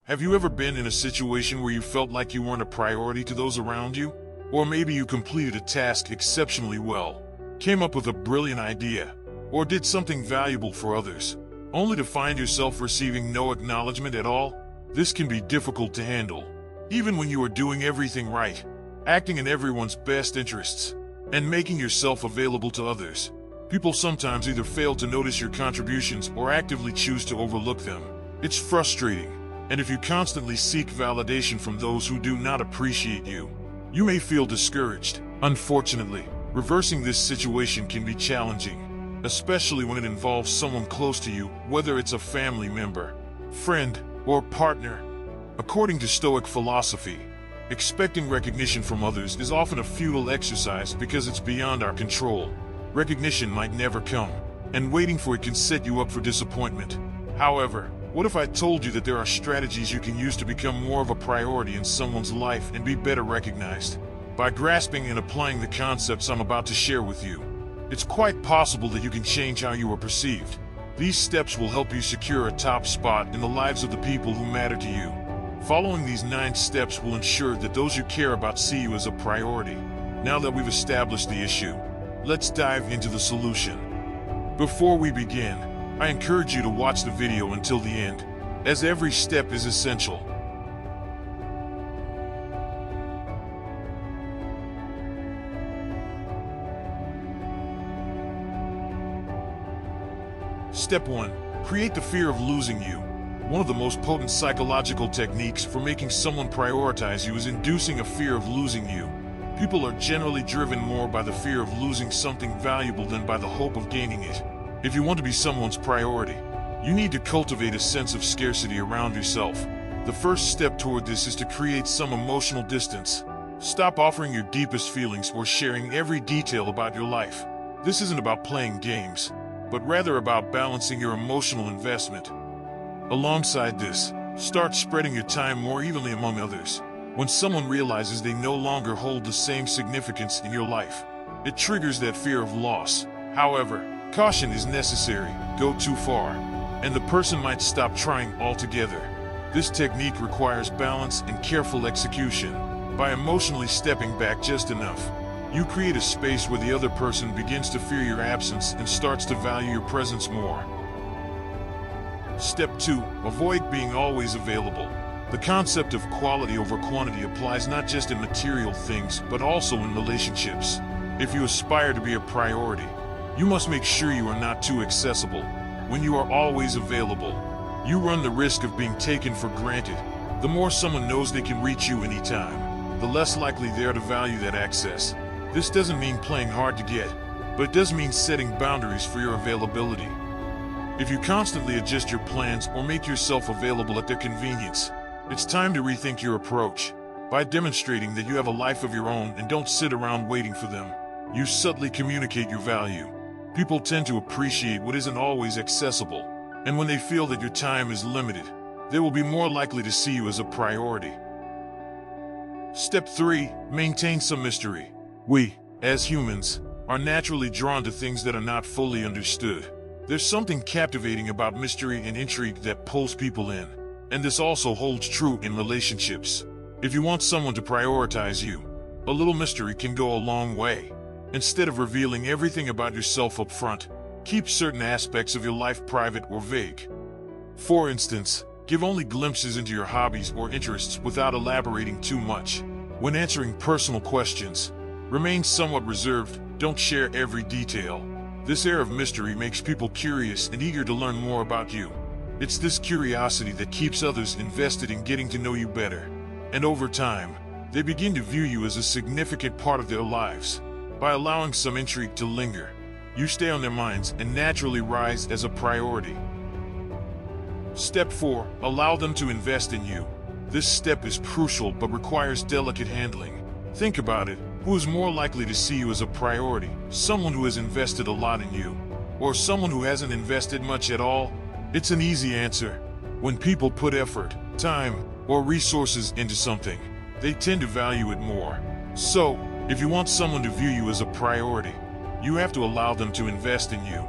Have you ever been in a situation where you felt like you weren't a priority to those around you? Or maybe you completed a task exceptionally well, came up with a brilliant idea, or did something valuable for others, only to find yourself receiving no acknowledgement at all? This can be difficult to handle, even when you are doing everything right, acting in everyone's best interests, and making yourself available to others. People sometimes either fail to notice your contributions or actively choose to overlook them. It's frustrating, and if you constantly seek validation from those who do not appreciate you, you may feel discouraged. Unfortunately, reversing this situation can be challenging, especially when it involves someone close to you, whether it's a family member, friend, or partner. According to Stoic philosophy, expecting recognition from others is often a futile exercise because it's beyond our control. Recognition might never come, and waiting for it can set you up for disappointment. However, what if I told you that there are strategies you can use to become more of a priority in someone's life and be better recognized? By grasping and applying the concepts I'm about to share with you, it's quite possible that you can change how you are perceived. These steps will help you secure a top spot in the lives of the people who matter to you. Following these 9 steps will ensure that those you care about see you as a priority. Now that we've established the issue, let's dive into the solution. Before we begin, I encourage you to watch the video until the end, as every step is essential. Step 1. Create the fear of losing you. One of the most potent psychological techniques for making someone prioritize you is inducing a fear of losing you. People are generally driven more by the fear of losing something valuable than by the hope of gaining it. If you want to be someone's priority, you need to cultivate a sense of scarcity around yourself. The first step toward this is to create some emotional distance. Stop offering your deepest feelings or sharing every detail about your life. This isn't about playing games, but rather about balancing your emotional investment. Alongside this, start spreading your time more evenly among others. When someone realizes they no longer hold the same significance in your life, it triggers that fear of loss. However, caution is necessary. Go too far, and the person might stop trying altogether. This technique requires balance and careful execution. By emotionally stepping back just enough, you create a space where the other person begins to fear your absence and starts to value your presence more. Step 2. Avoid being always available. The concept of quality over quantity applies not just in material things, but also in relationships. If you aspire to be a priority, you must make sure you are not too accessible. When you are always available, you run the risk of being taken for granted. The more someone knows they can reach you anytime, the less likely they are to value that access. This doesn't mean playing hard to get, but it does mean setting boundaries for your availability. If you constantly adjust your plans or make yourself available at their convenience, it's time to rethink your approach. By demonstrating that you have a life of your own and don't sit around waiting for them, you subtly communicate your value. People tend to appreciate what isn't always accessible, and when they feel that your time is limited, they will be more likely to see you as a priority. Step 3. Maintain some mystery. We, as humans, are naturally drawn to things that are not fully understood. There's something captivating about mystery and intrigue that pulls people in, and this also holds true in relationships. If you want someone to prioritize you, a little mystery can go a long way. Instead of revealing everything about yourself up front, keep certain aspects of your life private or vague. For instance, give only glimpses into your hobbies or interests without elaborating too much. When answering personal questions, remain somewhat reserved, don't share every detail. This air of mystery makes people curious and eager to learn more about you. It's this curiosity that keeps others invested in getting to know you better. And over time, they begin to view you as a significant part of their lives. By allowing some intrigue to linger, you stay on their minds and naturally rise as a priority. Step 4. Allow them to invest in you. This step is crucial but requires delicate handling. Think about it. Who is more likely to see you as a priority? Someone who has invested a lot in you, or someone who hasn't invested much at all? It's an easy answer. When people put effort, time, or resources into something, they tend to value it more. So, if you want someone to view you as a priority, you have to allow them to invest in you.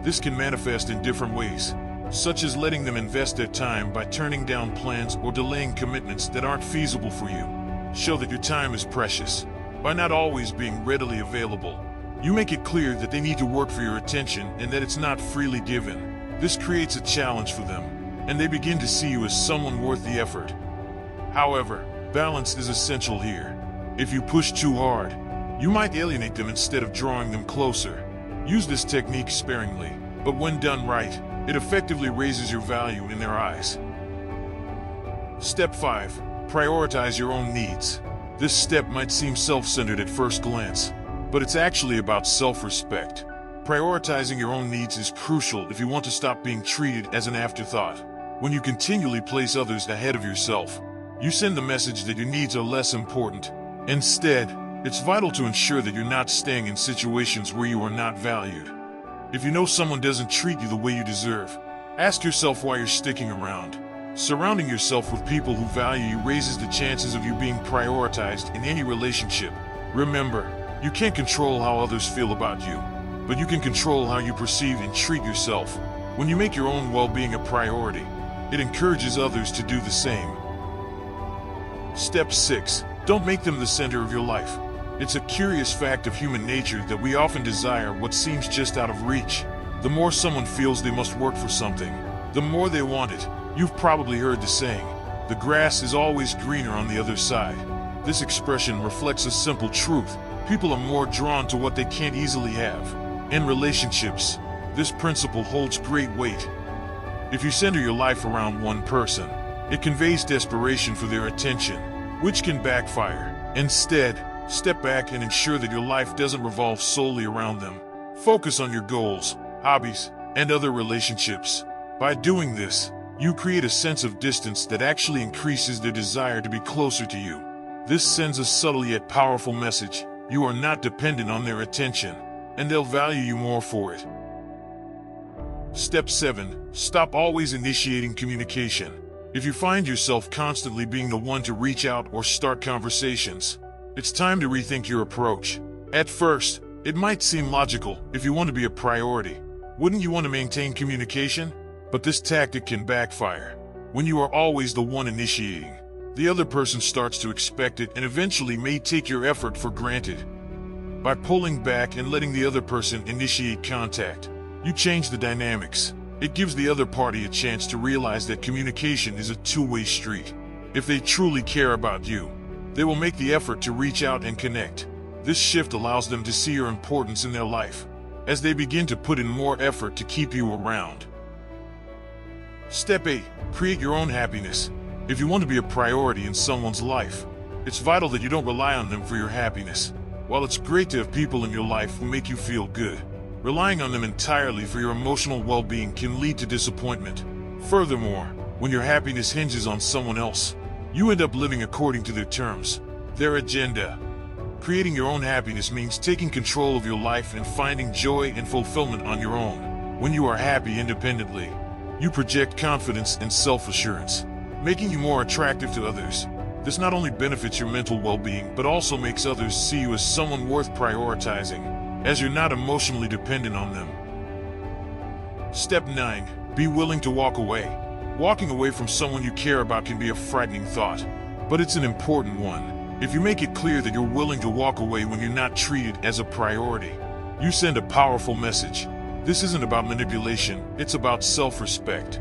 This can manifest in different ways. such as letting them invest their time by turning down plans or delaying commitments that aren't feasible for you. Show that your time is precious. By not always being readily available, you make it clear that they need to work for your attention and that it's not freely given. This creates a challenge for them, and they begin to see you as someone worth the effort. However, balance is essential here. If you push too hard, you might alienate them instead of drawing them closer. Use this technique sparingly, but when done right, it effectively raises your value in their eyes. Step 5. Prioritize your own needs. This step might seem self-centered at first glance, but it's actually about self-respect. Prioritizing your own needs is crucial if you want to stop being treated as an afterthought. When you continually place others ahead of yourself, you send the message that your needs are less important. Instead, it's vital to ensure that you're not staying in situations where you are not valued. If you know someone doesn't treat you the way you deserve, ask yourself why you're sticking around. Surrounding yourself with people who value you raises the chances of you being prioritized in any relationship. Remember, you can't control how others feel about you, but you can control how you perceive and treat yourself. When you make your own well-being a priority, it encourages others to do the same. Step 6. Don't make them the center of your life. It's a curious fact of human nature that we often desire what seems just out of reach. The more someone feels they must work for something, the more they want it. You've probably heard the saying, "The grass is always greener on the other side." This expression reflects a simple truth. People are more drawn to what they can't easily have. In relationships, this principle holds great weight. If you center your life around one person, it conveys desperation for their attention, which can backfire. Instead, step back and ensure that your life doesn't revolve solely around them. Focus on your goals, hobbies, and other relationships. By doing this, you create a sense of distance that actually increases their desire to be closer to you. This sends a subtle yet powerful message. You are not dependent on their attention, and they'll value you more for it. Step 7. Stop always initiating communication. If you find yourself constantly being the one to reach out or start conversations, it's time to rethink your approach. At first, it might seem logical. If you want to be a priority, wouldn't you want to maintain communication? But this tactic can backfire. When you are always the one initiating, the other person starts to expect it and eventually may take your effort for granted. By pulling back and letting the other person initiate contact, you change the dynamics. It gives the other party a chance to realize that communication is a two-way street. If they truly care about you, they will make the effort to reach out and connect. This shift allows them to see your importance in their life, as they begin to put in more effort to keep you around. Step 8. Create your own happiness. If you want to be a priority in someone's life, it's vital that you don't rely on them for your happiness. While it's great to have people in your life who make you feel good, relying on them entirely for your emotional well-being can lead to disappointment. Furthermore, when your happiness hinges on someone else, you end up living according to their terms, their agenda. Creating your own happiness means taking control of your life and finding joy and fulfillment on your own. When you are happy independently, you project confidence and self-assurance, making you more attractive to others. This not only benefits your mental well-being, but also makes others see you as someone worth prioritizing, as you're not emotionally dependent on them. Step 9. Be willing to walk away. Walking away from someone you care about can be a frightening thought, but it's an important one. If you make it clear that you're willing to walk away when you're not treated as a priority, you send a powerful message. This isn't about manipulation, it's about self-respect.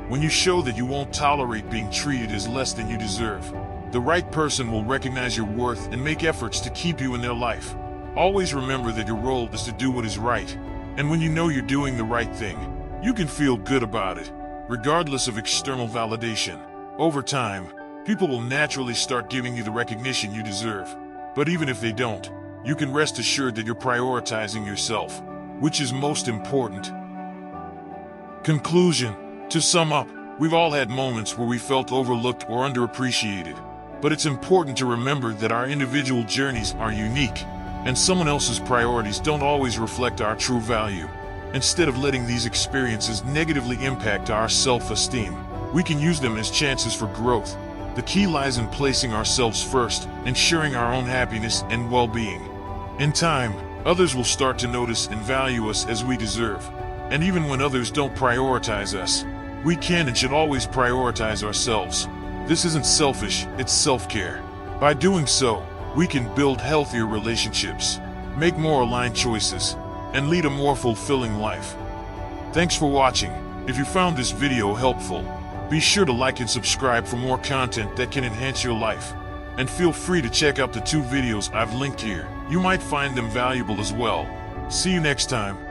When you show that you won't tolerate being treated as less than you deserve, the right person will recognize your worth and make efforts to keep you in their life. Always remember that your role is to do what is right, and when you know you're doing the right thing, you can feel good about it, regardless of external validation. Over time, people will naturally start giving you the recognition you deserve. But even if they don't, you can rest assured that you're prioritizing yourself, which is most important. Conclusion. To sum up, we've all had moments where we felt overlooked or underappreciated. But it's important to remember that our individual journeys are unique, and someone else's priorities don't always reflect our true value. Instead of letting these experiences negatively impact our self-esteem, we can use them as chances for growth. The key lies in placing ourselves first, ensuring our own happiness and well-being. In time, others will start to notice and value us as we deserve. And even when others don't prioritize us, we can and should always prioritize ourselves. This isn't selfish, it's self-care. By doing so, we can build healthier relationships, make more aligned choices, and lead a more fulfilling life. Thanks for watching. If you found this video helpful, be sure to like and subscribe for more content that can enhance your life. And feel free to check out the 2 videos I've linked here. You might find them valuable as well. See you next time.